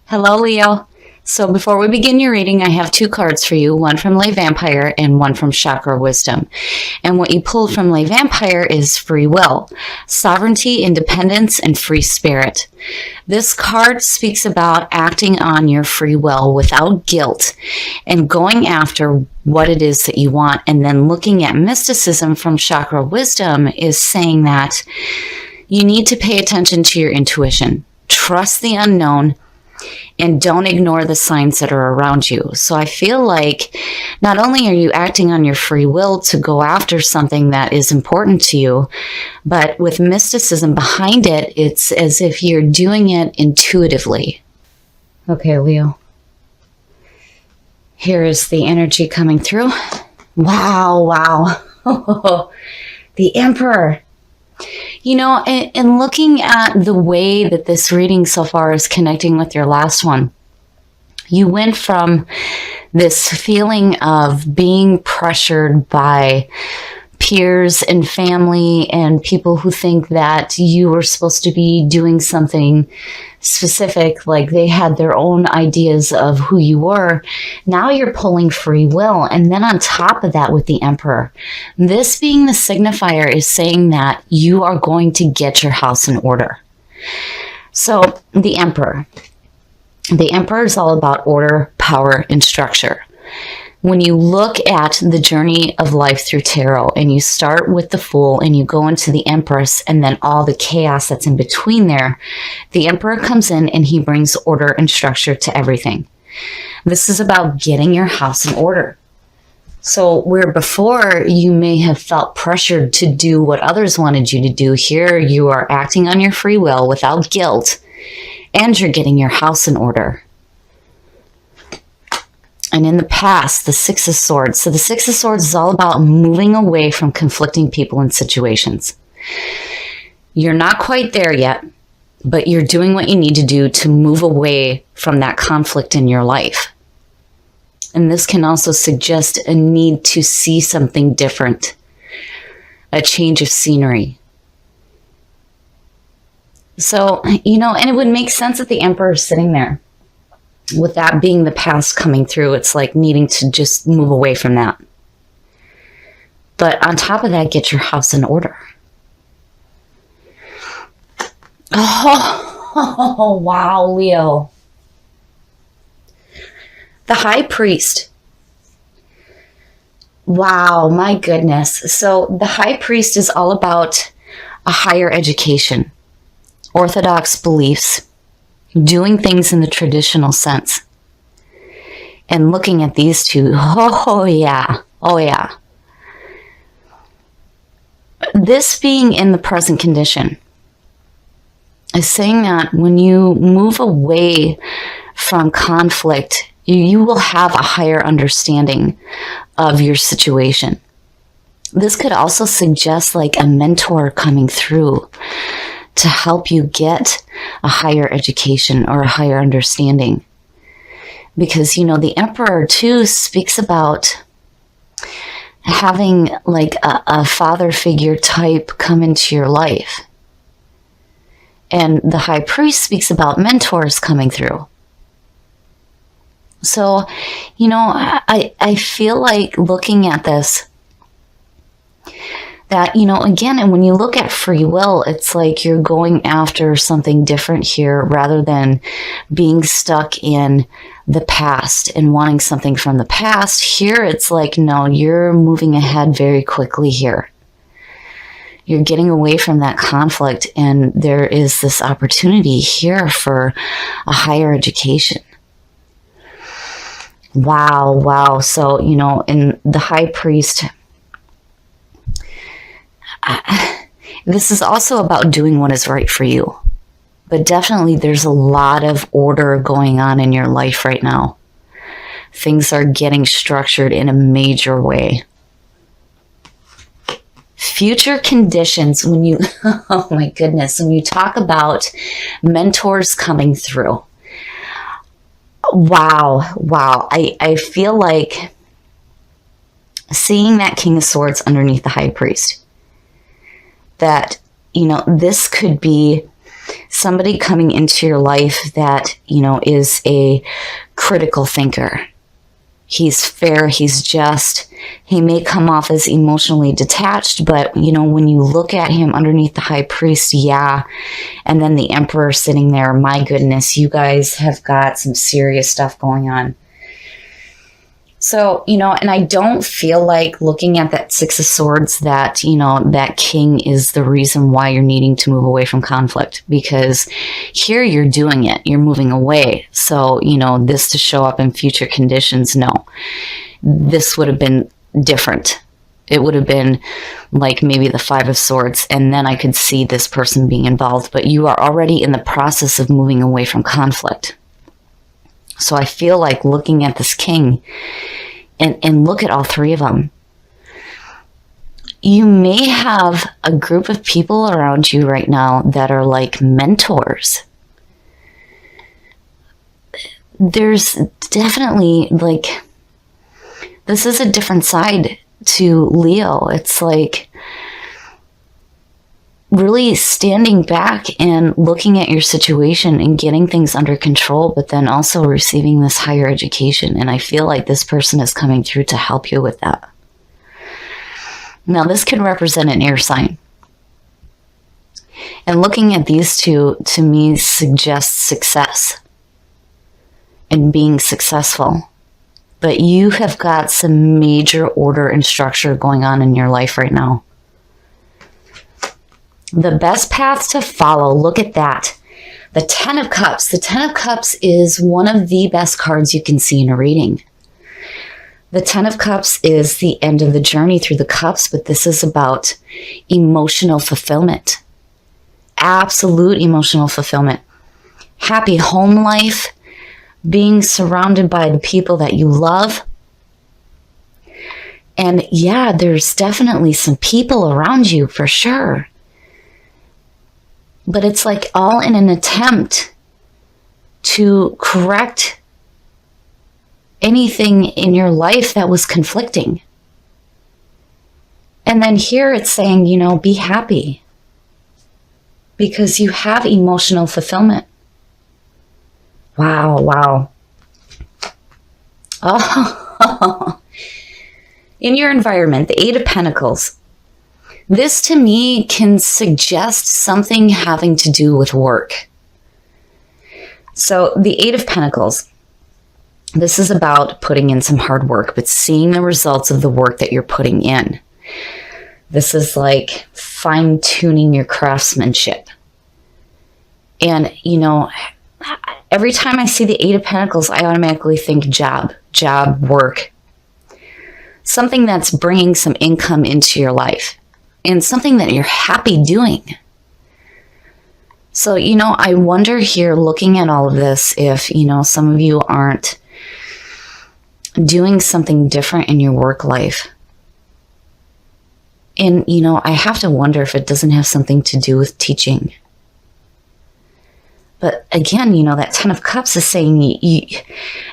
Hello, Leo. So before we begin your reading, I have two cards for you, one from Lay Vampire and one from Chakra Wisdom. And what you pulled from Lay Vampire is free will, sovereignty, independence, and free spirit. This card speaks about acting on your free will without guilt and going after what it is that you want. And then looking at mysticism from Chakra Wisdom is saying that you need to pay attention to your intuition, trust the unknown, and don't ignore the signs that are around you. So I feel like not only are you acting on your free will to go after something that is important to you, but with mysticism behind it, it's as if you're doing it intuitively. Okay, Leo. Here is the energy coming through. Wow. The Emperor. You know, and looking at the way that this reading so far is connecting with your last one, you went from this feeling of being pressured by peers and family and people who think that you were supposed to be doing something specific, like they had their own ideas of who you were. Now you're pulling free will. And then on top of that with the Emperor, this being the signifier is saying that you are going to get your house in order. So the Emperor is all about order, power, and structure. When you look at the journey of life through tarot and you start with the Fool and you go into the Empress and then all the chaos that's in between there, the Emperor comes in and he brings order and structure to everything. This is about getting your house in order. So where before you may have felt pressured to do what others wanted you to do, here you are acting on your free will without guilt and you're getting your house in order. And in the past, the Six of Swords. So the Six of Swords is all about moving away from conflicting people and situations. You're not quite there yet, but you're doing what you need to do to move away from that conflict in your life. And this can also suggest a need to see something different, a change of scenery. So, you know, and it would make sense that the Emperor is sitting there. With that being the past coming through, it's like needing to just move away from that. But on top of that, get your house in order. Oh, wow, Leo. The High Priest. Wow, my goodness. So the High Priest is all about a higher education, orthodox beliefs, doing things in the traditional sense. And looking at these two, oh yeah. This being in the present condition is saying that when you move away from conflict, you will have a higher understanding of your situation. This could also suggest like a mentor coming through to help you get a higher education or a higher understanding. Because, you know, the Emperor too speaks about having like a father figure type come into your life. And the High Priest speaks about mentors coming through. So, you know, I feel like looking at this, that, you know, again, and when you look at free will, it's like you're going after something different here rather than being stuck in the past and wanting something from the past. Here, it's like, no, you're moving ahead very quickly here. You're getting away from that conflict, and there is this opportunity here for a higher education. Wow. So, you know, in the High Priest, this is also about doing what is right for you. But definitely there's a lot of order going on in your life right now. Things are getting structured in a major way. Future conditions, when you, oh my goodness, when you talk about mentors coming through. Wow. I feel like seeing that King of Swords underneath the High Priest, that, you know, this could be somebody coming into your life that, is a critical thinker. He's fair, he's just. He may come off as emotionally detached, but, when you look at him underneath the high priest, yeah. And then the emperor sitting there, my goodness, you guys have got some serious stuff going on. So, and I don't feel like looking at that Six of Swords that, that king is the reason why you're needing to move away from conflict, because here you're doing it, you're moving away. So, this to show up in future conditions, no, this would have been different. It would have been like maybe the Five of Swords, and then I could see this person being involved, but you are already in the process of moving away from conflict. So I feel like looking at this king and look at all three of them. You may have a group of people around you right now that are like mentors. There's definitely this is a different side to Leo. It's like really standing back and looking at your situation and getting things under control, but then also receiving this higher education. And I feel like this person is coming through to help you with that. Now, this could represent an air sign. And looking at these two, to me, suggests success and being successful. But you have got some major order and structure going on in your life right now. The best path to follow, look at that. The Ten of Cups. The Ten of Cups is one of the best cards you can see in a reading. The Ten of Cups is the end of the journey through the cups, but this is about emotional fulfillment. Absolute emotional fulfillment. Happy home life. Being surrounded by the people that you love. And yeah, there's definitely some people around you for sure. But it's like all in an attempt to correct anything in your life that was conflicting. And then here it's saying, be happy. Because you have emotional fulfillment. Wow. Oh, in your environment, the Eight of Pentacles. This to me can suggest something having to do with work. So the Eight of Pentacles, this is about putting in some hard work, but seeing the results of the work that you're putting in. This is like fine-tuning your craftsmanship. And, every time I see the Eight of Pentacles, I automatically think job, work. Something that's bringing some income into your life. And something that you're happy doing. So, I wonder here, looking at all of this, if, some of you aren't doing something different in your work life. And, I have to wonder if it doesn't have something to do with teaching. But again, that Ten of Cups is saying,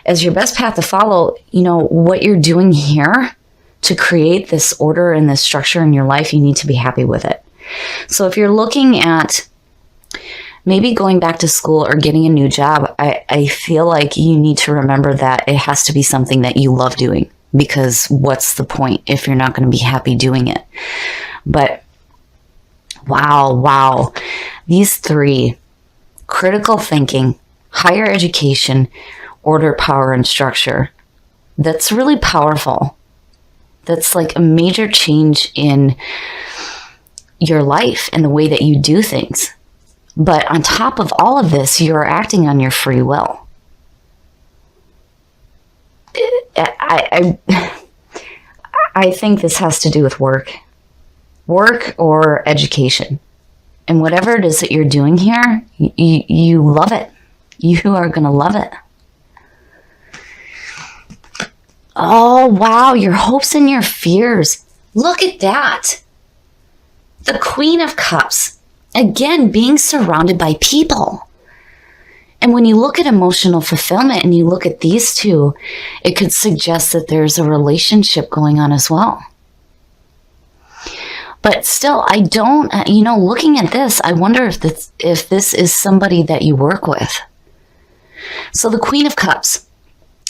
as your best path to follow, what you're doing here to create this order and this structure in your life, you need to be happy with it. So if you're looking at maybe going back to school or getting a new job, I feel like you need to remember that it has to be something that you love doing, because what's the point if you're not going to be happy doing it? But wow. These three, critical thinking, higher education, order, power, and structure, that's really powerful. That's like a major change in your life and the way that you do things. But on top of all of this, you're acting on your free will. I think this has to do with work or education. And whatever it is that you're doing here, you love it. You are going to love it. Oh, wow. Your hopes and your fears. Look at that. The Queen of Cups. Again, being surrounded by people. And when you look at emotional fulfillment and you look at these two, it could suggest that there's a relationship going on as well. But still, I don't, looking at this, I wonder if this is somebody that you work with. So the Queen of Cups,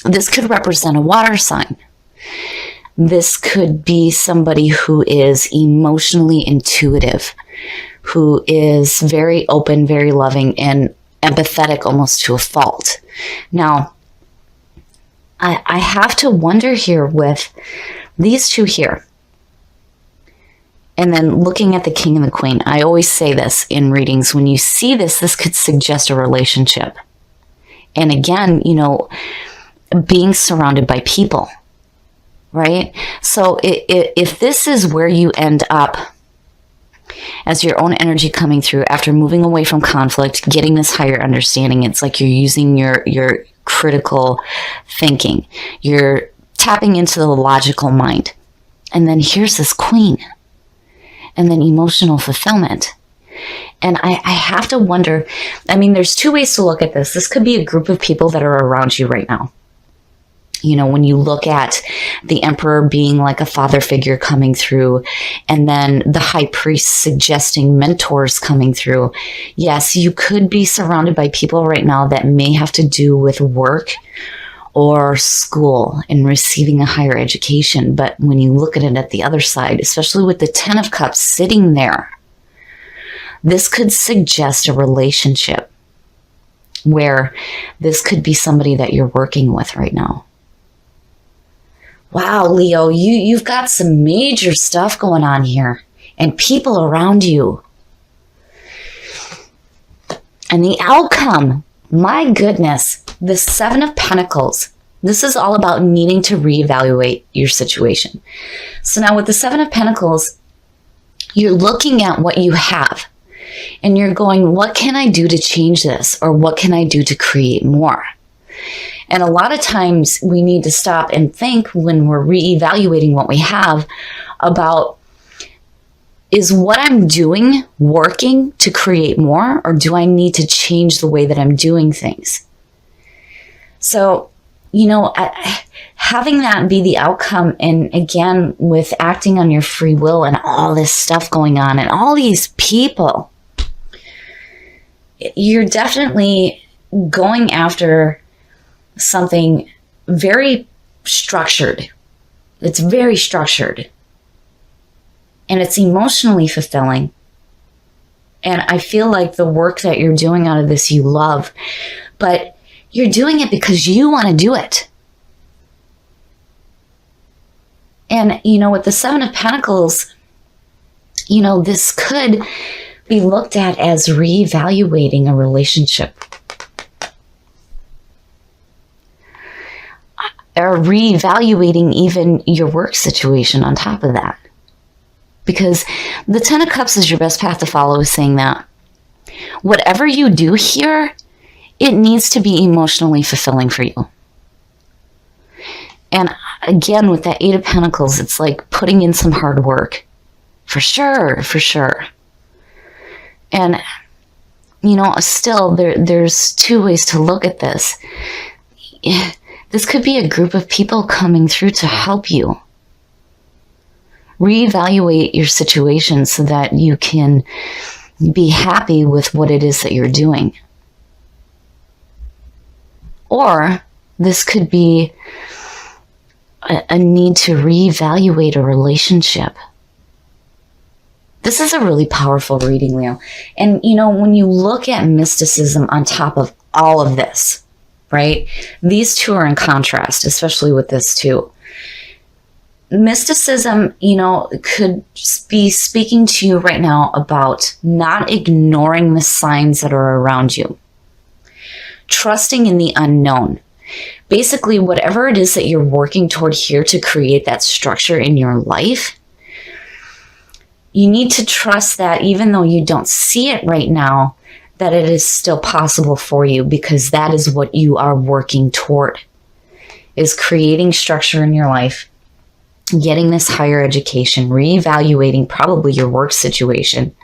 this could represent a water sign. This could be somebody who is emotionally intuitive, who is very open, very loving, and empathetic almost to a fault. Now, I have to wonder here with these two here. And then looking at the King and the Queen, I always say this in readings. When you see this, this could suggest a relationship. And again, being surrounded by people, right? So if this is where you end up as your own energy coming through after moving away from conflict, getting this higher understanding, it's like you're using your critical thinking. You're tapping into the logical mind. And then here's this Queen. And then emotional fulfillment. And I have to wonder, there's two ways to look at this. This could be a group of people that are around you right now. When you look at the Emperor being like a father figure coming through, and then the High Priest suggesting mentors coming through. Yes, you could be surrounded by people right now that may have to do with work or school and receiving a higher education. But when you look at it at the other side, especially with the Ten of Cups sitting there, this could suggest a relationship where this could be somebody that you're working with right now. Wow, Leo, you've got some major stuff going on here and people around you. And the outcome, my goodness, the Seven of Pentacles. This is all about needing to reevaluate your situation. So now with the Seven of Pentacles, you're looking at what you have and you're going, what can I do to change this? Or what can I do to create more? And a lot of times we need to stop and think when we're reevaluating what we have about, is what I'm doing working to create more, or do I need to change the way that I'm doing things? So, having that be the outcome, and again, with acting on your free will and all this stuff going on and all these people, you're definitely going after something very structured. It's very structured. And it's emotionally fulfilling. And I feel like the work that you're doing out of this, you love. But you're doing it because you want to do it. And, with the Seven of Pentacles, this could be looked at as reevaluating a relationship. Or reevaluating even your work situation on top of that. Because the Ten of Cups is your best path to follow, is saying that whatever you do here, it needs to be emotionally fulfilling for you. And again, with that Eight of Pentacles, it's like putting in some hard work. For sure, for sure. And, still, there's two ways to look at this. This could be a group of people coming through to help you reevaluate your situation so that you can be happy with what it is that you're doing. Or this could be a need to reevaluate a relationship. This is a really powerful reading, Leo. And, when you look at mysticism on top of all of this, right? These two are in contrast, especially with this too. Mysticism, could be speaking to you right now about not ignoring the signs that are around you. Trusting in the unknown. Basically, whatever it is that you're working toward here to create that structure in your life, you need to trust that even though you don't see it right now, that it is still possible for you, because that is what you are working toward, is creating structure in your life, getting this higher education, reevaluating probably your work situation,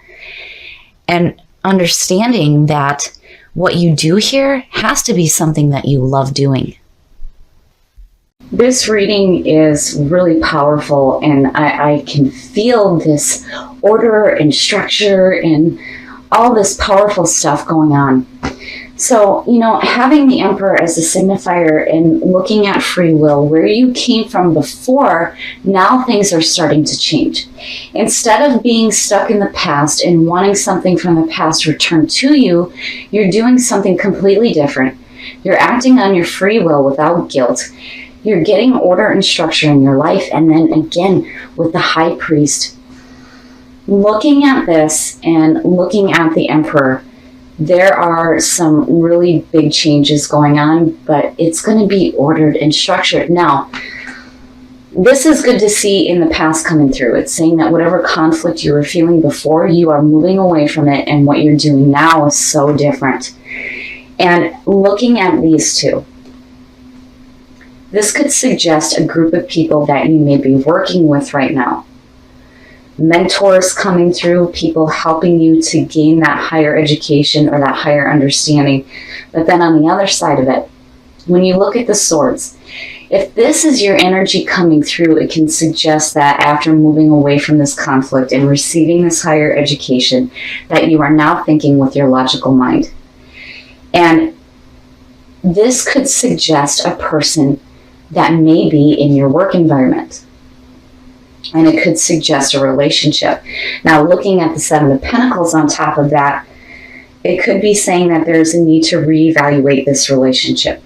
and understanding that what you do here has to be something that you love doing. This reading is really powerful, and I can feel this order and structure and all this powerful stuff going on. So, having the Emperor as a signifier and looking at free will, where you came from before, now things are starting to change. Instead of being stuck in the past and wanting something from the past returned to you, you're doing something completely different. You're acting on your free will without guilt. You're getting order and structure in your life. And then again, with the High Priest, looking at this and looking at the Emperor, there are some really big changes going on, but it's going to be ordered and structured. Now, this is good to see in the past coming through. It's saying that whatever conflict you were feeling before, you are moving away from it, and what you're doing now is so different. And looking at these two, this could suggest a group of people that you may be working with right now. Mentors coming through, people helping you to gain that higher education or that higher understanding. But then on the other side of it, when you look at the swords, if this is your energy coming through, it can suggest that after moving away from this conflict and receiving this higher education, that you are now thinking with your logical mind. And this could suggest a person that may be in your work environment. And it could suggest a relationship. Now, looking at the Seven of Pentacles on top of that, it could be saying that there's a need to reevaluate this relationship.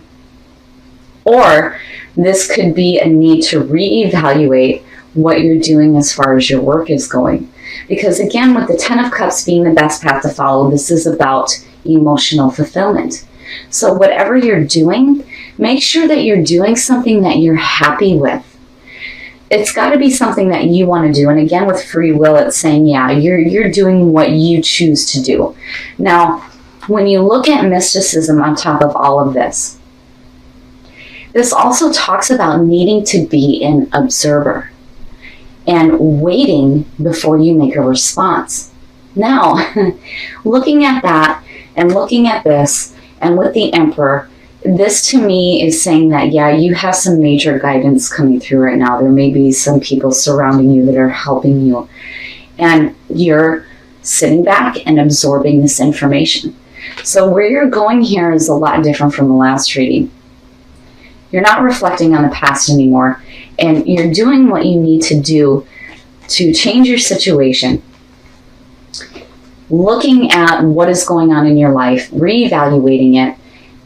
Or this could be a need to reevaluate what you're doing as far as your work is going. Because again, with the Ten of Cups being the best path to follow, this is about emotional fulfillment. So whatever you're doing, make sure that you're doing something that you're happy with. It's got to be something that you want to do. And again, with free will, it's saying, yeah, you're doing what you choose to do. Now, when you look at mysticism on top of all of this, this also talks about needing to be an observer and waiting before you make a response. Now, looking at that and looking at this, and with the Emperor, this to me is saying that, yeah, you have some major guidance coming through right now. There may be some people surrounding you that are helping you. And you're sitting back and absorbing this information. So where you're going here is a lot different from the last reading. You're not reflecting on the past anymore. And you're doing what you need to do to change your situation. Looking at what is going on in your life, reevaluating it,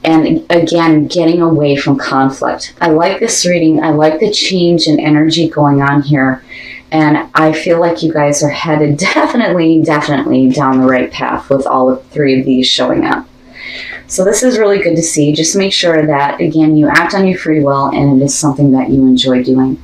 and again, getting away from conflict. I like this reading. I like the change in energy going on here. And I feel like you guys are headed definitely down the right path with all of three of these showing up. So this is really good to see. Just make sure that, again, you act on your free will and it is something that you enjoy doing.